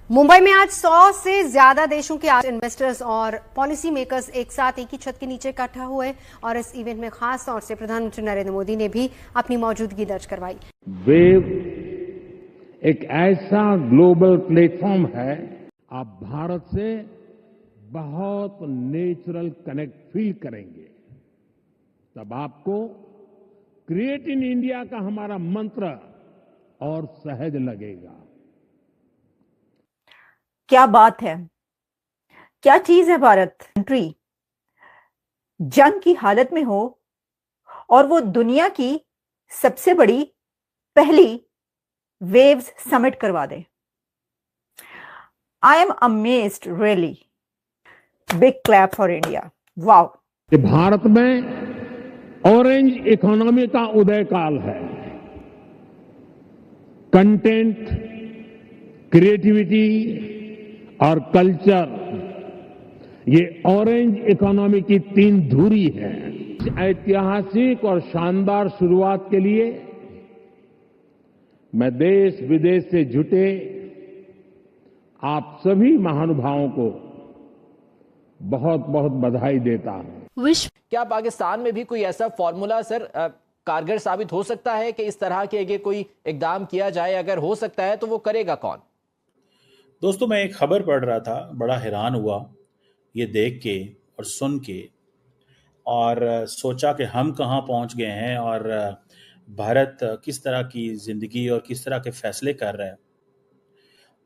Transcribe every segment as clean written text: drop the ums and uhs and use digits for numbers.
मुंबई में आज 100 से ज्यादा देशों के इन्वेस्टर्स और पॉलिसी मेकर्स एक साथ एक ही छत के नीचे इकट्ठा हुए और इस इवेंट में खास तौर से प्रधानमंत्री नरेंद्र मोदी ने भी अपनी मौजूदगी दर्ज करवाई। वेव एक ऐसा ग्लोबल प्लेटफॉर्म है, आप भारत से बहुत नेचुरल कनेक्ट फील करेंगे। तब आपको क्रिएट इन इंडिया का हमारा मंत्र और सहज लगेगा। क्या बात है, क्या चीज है भारत। कंट्री जंग की हालत में हो और वो दुनिया की सबसे बड़ी पहली वेव्स समिट करवा दे। I am amazed, really big clap for India. Wow. Bharat में ऑरेंज इकोनॉमी का उदय काल है। कंटेंट, क्रिएटिविटी और कल्चर, ये ऑरेंज इकोनॉमी की तीन धुरी है। इस ऐतिहासिक और शानदार शुरुआत के लिए मैं देश विदेश से जुटे आप सभी महानुभावों को बहुत बहुत बधाई देता हूं। क्या पाकिस्तान में भी कोई ऐसा फॉर्मूला सर कारगर साबित हो सकता है कि इस तरह के कोई इकदाम किया जाए? अगर हो सकता है तो वो करेगा कौन? दोस्तों, मैं एक खबर पढ़ रहा था, बड़ा हैरान हुआ ये देख के और सुन के, और सोचा कि हम कहाँ पहुँच गए हैं और भारत किस तरह की ज़िंदगी और किस तरह के फैसले कर रहा है।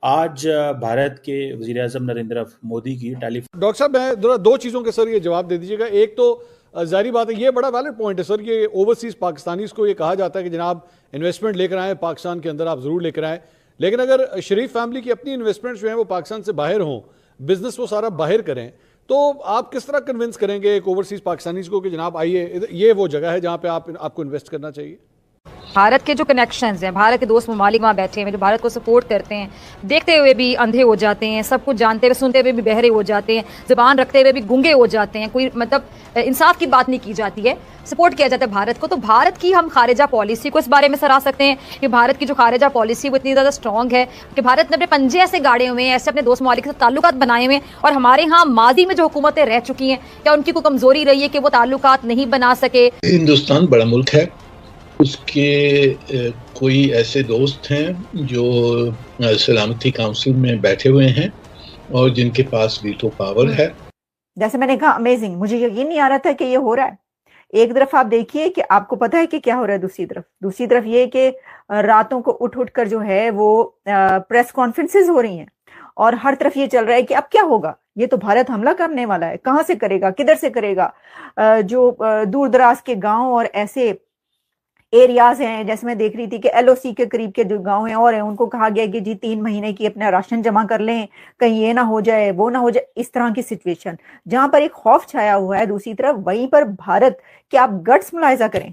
आज भारत के वज़ीर-ए-आज़म नरेंद्र मोदी की टेलीफोन। डॉक्टर साहब, मैं दो चीज़ों के सर ये जवाब दे दीजिएगा। एक तो जारी बात है, ये बड़ा वैलिड पॉइंट है सर, ये ओवरसीज़ पाकिस्तानीज को ये कहा जाता है कि जनाब इन्वेस्टमेंट लेकर आए पाकिस्तान के अंदर, आप ज़रूर लेकर आएँ, लेकिन अगर शरीफ फैमिली की अपनी इन्वेस्टमेंट जो है वो पाकिस्तान से बाहर हों, बिजनेस वो सारा बाहर करें, तो आप किस तरह कन्विंस करेंगे एक ओवरसीज़ पाकिस्तानीज को कि जनाब आइए, ये वो जगह है जहाँ पे आपको इन्वेस्ट करना चाहिए? भारत के जो कनेक्शंस हैं, भारत के दोस्त ममालिक वहाँ बैठे हैं जो भारत को सपोर्ट करते हैं, देखते हुए भी अंधे हो जाते हैं, सब कुछ जानते हुए सुनते हुए भी बहरे हो जाते हैं, ज़ुबान रखते हुए भी गूंगे हो जाते हैं, कोई मतलब इंसाफ की बात नहीं की जाती है, सपोर्ट किया जाता है भारत को। तो भारत की हम खारिजा पॉलिसी को इस बारे में सराह सकते हैं कि भारत की जो खारिजा पॉलिसी वो इतनी ज़्यादा स्ट्रॉन्ग है कि भारत ने अपने पंजे ऐसे गाड़े हुए हैं, ऐसे अपने दोस्त ममालिक से ताल्लुकात बनाए हुए हैं, और हमारे यहाँ माजी में जो हुकूमतें रह चुकी हैं, क्या उनकी कोई कमज़ोरी रही है कि वो ताल्लुकात नहीं बना सके? हिंदुस्तान बड़ा मुल्क है, उसके कोई ऐसे दोस्त हैं जो सलामती काउंसिल में बैठे हुए हैं और जिनके पास वीटो पावर है। जैसे मैंने कहा, अमेजिंग, मुझे यकीन नहीं आ रहा था कि ये हो रहा है। एक तरफ आप देखिए कि आपको पता है कि क्या हो रहा है, दूसरी तरफ ये कि रातों को उठ कर जो है वो प्रेस कॉन्फ्रेंसेस हो रही हैं और हर तरफ ये चल रहा है कि अब क्या होगा, ये तो भारत हमला करने वाला है, कहां से करेगा, किधर से करेगा। जो दूर दराज के गांव और ऐसे एरियाज हैं, जैसे मैं देख रही थी कि एलओसी के करीब के जो गांव हैं और हैं, उनको कहा गया कि जी 3 महीने की अपना राशन जमा कर लें, कहीं ये ना हो जाए वो ना हो जाए। इस तरह की सिचुएशन जहां पर एक खौफ छाया हुआ है, दूसरी तरफ वहीं पर भारत के आप गट्स मुलाहिजा करें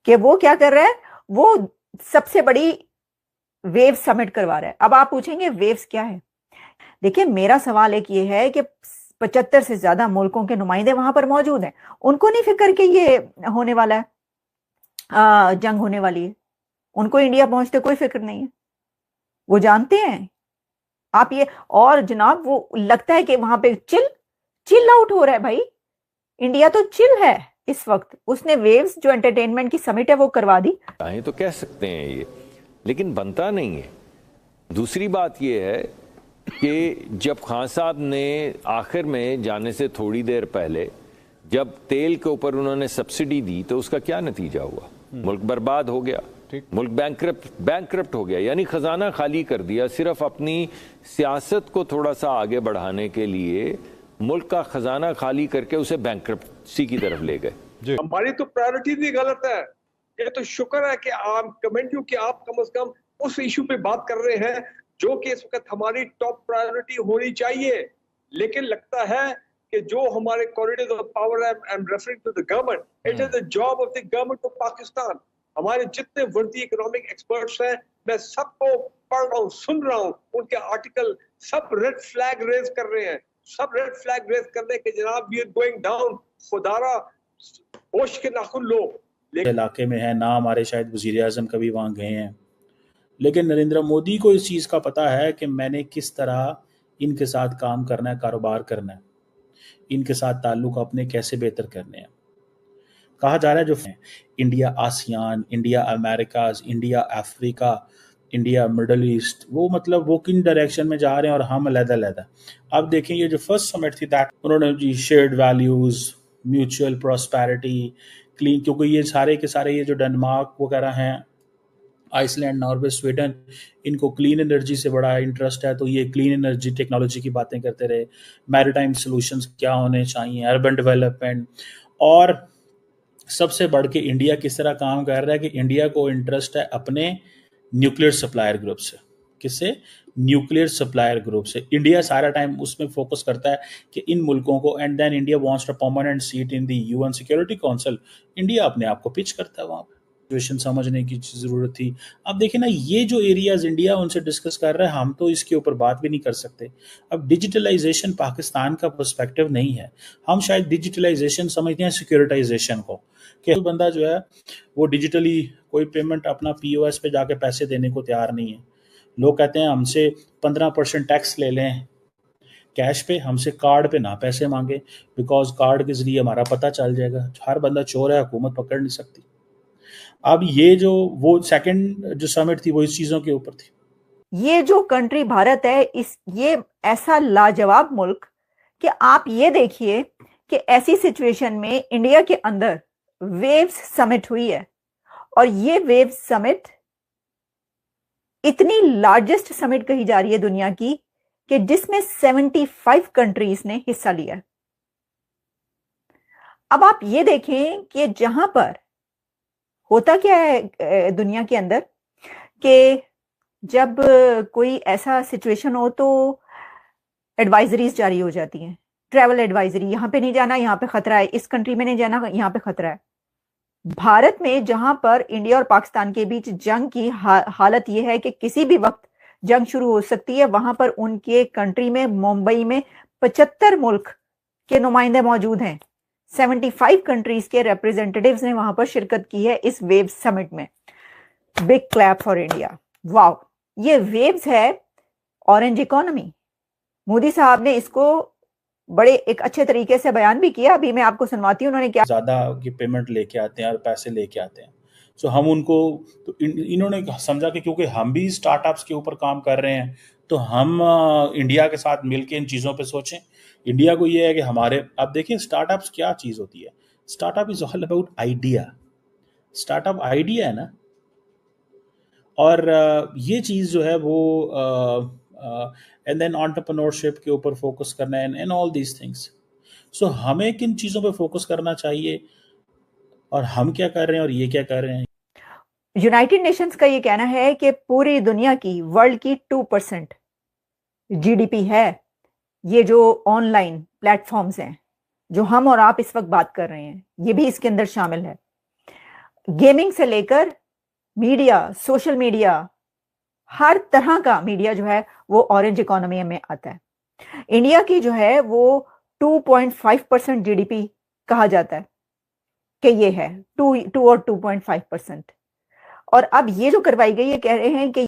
कि वो क्या कर रहा है, वो सबसे बड़ी वेव समिट करवा रहा है। अब आप पूछेंगे वेव्स क्या है। देखिए, मेरा सवाल एक ये है कि 75 से ज्यादा मुल्कों के नुमाइंदे वहां पर मौजूद हैं, उनको नहीं फिक्र कि ये होने वाला है, जंग होने वाली है, उनको इंडिया पहुंचते कोई फिक्र नहीं है, वो जानते हैं आप ये। और जनाब वो लगता है कि वहां पे चिल आउट हो रहा है। भाई, इंडिया तो चिल है इस वक्त, उसने वेव्स जो एंटरटेनमेंट की समिट है वो करवा दी। तो कह सकते हैं ये, लेकिन बनता नहीं है। दूसरी बात ये है कि जब खान साहब ने आखिर में जाने से थोड़ी देर पहले जब तेल के ऊपर उन्होंने सब्सिडी दी तो उसका क्या नतीजा हुआ? मुल्क बर्बाद हो गया, मुल्क बैंकरप्ट हो गया, यानी खजाना खाली कर दिया। सिर्फ अपनी सियासत को थोड़ा सा आगे बढ़ाने के लिए मुल्क का खजाना खाली करके उसे बैंकरप्सी की तरफ ले गए। हमारी तो प्रायोरिटी भी गलत है। ये तो शुक्र है कि आप कमेंट कि आप कम से कम उस इशू पे बात कर रहे हैं जो कि इस वक्त हमारी टॉप प्रायोरिटी होनी चाहिए। लेकिन लगता है कि जो हमारे कॉरिडोर ऑफ पावर है, I am referring to the government, it is the job of the government of Pakistan. हमारे जितने वर्दी इकोनॉमिक एक्सपर्ट्स हैं, मैं सबको पढ़ रहा हूँ, सुन रहा हूँ, उनके आर्टिकल सब रेड फ्लैग रेज कर रहे हैं, सब रेड फ्लैग रेज कर रहे हैं कि जनाब वी आर गोइंग डाउन, खुदारा होश के नाखुन लो। इलाके में है ना, हमारे शायद वज़ीर-ए-आज़म कभी वहाँ गए हैं, लेकिन नरेंद्र मोदी को इस चीज़ का पता है कि मैंने किस तरह इनके साथ काम करना है, कारोबार करना है, इनके साथ ताल्लुक अपने कैसे बेहतर करने हैं। कहा जा रहा है जो India ASEAN, India Americas, India Africa, India Middle East, वो मतलब वो किन डायरेक्शन में जा रहे हैं और हम अलग-अलग। अब देखें ये जो फर्स्ट समिट थी दैट उन्होंने जी shared values, mutual prosperity, clean, क्योंकि ये सारे के सारे ये जो डेनमार्क वगैरह हैं, आइसलैंड, नॉर्वे, स्वीडन, इनको क्लीन एनर्जी से बड़ा इंटरेस्ट है, तो ये क्लीन एनर्जी टेक्नोलॉजी की बातें करते रहे, मैरीटाइम सॉल्यूशंस क्या होने चाहिए, अर्बन डेवलपमेंट, और सबसे बढ़ के इंडिया किस तरह काम कर रहा है कि इंडिया को इंटरेस्ट है अपने न्यूक्लियर सप्लायर ग्रुप से। किससे? न्यूक्लियर सप्लायर ग्रुप से। इंडिया सारा टाइम उसमें फोकस करता है कि इन मुल्कों को, and then India wants a permanent seat in the UN Security Council. India अपने आप को पिच करता है वहां पर। सिचुएशन समझने की जरूरत थी। अब देखिए ना, ये जो एरियाज इंडिया उनसे डिस्कस कर रहा है, हम तो इसके ऊपर बात भी नहीं कर सकते। अब डिजिटलाइजेशन पाकिस्तान का पर्सपेक्टिव नहीं है। हम शायद डिजिटलाइजेशन समझते हैं सिक्योरिटाइजेशन को, कि बंदा जो है वो डिजिटली कोई पेमेंट अपना पीओएस पे जाके पैसे देने को तैयार नहीं है। लोग कहते हैं हमसे 15% टैक्स ले लें कैश पे, हमसे कार्ड पे ना पैसे मांगे, बिकॉज कार्ड के जरिए हमारा पता चल जाएगा। हर बंदा चोर है, हुकूमत पकड़ नहीं सकती। अब ये जो वो सेकंड जो समिट थी वो इस चीजों के ऊपर थी। ये जो कंट्री भारत है, ये ऐसा लाजवाब मुल्क कि आप ये देखिए कि ऐसी सिचुएशन में इंडिया के अंदर वेव्स समिट हुई है, और ये वेव्स समिट इतनी लार्जेस्ट समिट कही जा रही है दुनिया की कि जिसमें 75 कंट्रीज ने हिस्सा लिया। अब आप ये देखें कि जहां पर होता क्या है दुनिया के अंदर कि जब कोई ऐसा सिचुएशन हो तो एडवाइजरीज जारी हो जाती हैं, ट्रैवल एडवाइजरी, यहां पे नहीं जाना, यहां पे खतरा है, इस कंट्री में नहीं जाना, यहां पे खतरा है। भारत में जहां पर इंडिया और पाकिस्तान के बीच जंग की हालत यह है कि किसी भी वक्त जंग शुरू हो सकती है, वहां पर उनके कंट्री में, मुंबई में 75 मुल्क के नुमाइंदे मौजूद हैं। 75 कंट्रीज के रिप्रेजेंटेटिव्स ने वहां पर शिरकत की है इस वेव समिट में। Big clap for India. Wow, ये वेव्स है ऑरेंज इकोनॉमी। मोदी साहब ने इसको बड़े एक अच्छे तरीके से बयान भी किया। अभी मैं आपको सुनवाती हूँ उन्होंने क्या। ज्यादा की पेमेंट लेके आते हैं और पैसे लेके आते हैं, सो हम उनको तो इन्होंने समझा कि क्योंकि हम भी स्टार्टअप्स के ऊपर काम कर रहे हैं तो हम इंडिया के साथ मिलके इन चीज़ों पे सोचें। इंडिया को ये है कि हमारे, अब देखिए स्टार्टअप्स क्या चीज़ होती है। Startup is all about idea. Startup idea है ना, और ये चीज़ जो है वो एंड देन एंटरप्रेन्योरशिप के ऊपर फोकस करना है एंड ऑल दीज थिंग्स। सो हमें किन चीज़ों पे फोकस करना चाहिए और हम क्या कर रहे हैं और ये क्या कर रहे हैं। यूनाइटेड नेशंस का ये कहना है कि पूरी दुनिया की, वर्ल्ड की 2% जीडीपी है ये जो ऑनलाइन प्लेटफॉर्म्स हैं जो हम और आप इस वक्त बात कर रहे हैं, ये भी इसके अंदर शामिल है। गेमिंग से लेकर मीडिया, सोशल मीडिया, हर तरह का मीडिया जो है वो ऑरेंज इकोनॉमी में आता है। इंडिया की जो है वो 2.5% जीडीपी कहा जाता है कि ये है 2 और 2.5%। और अब ये जो करवाई गई, ये कह रहे हैं कि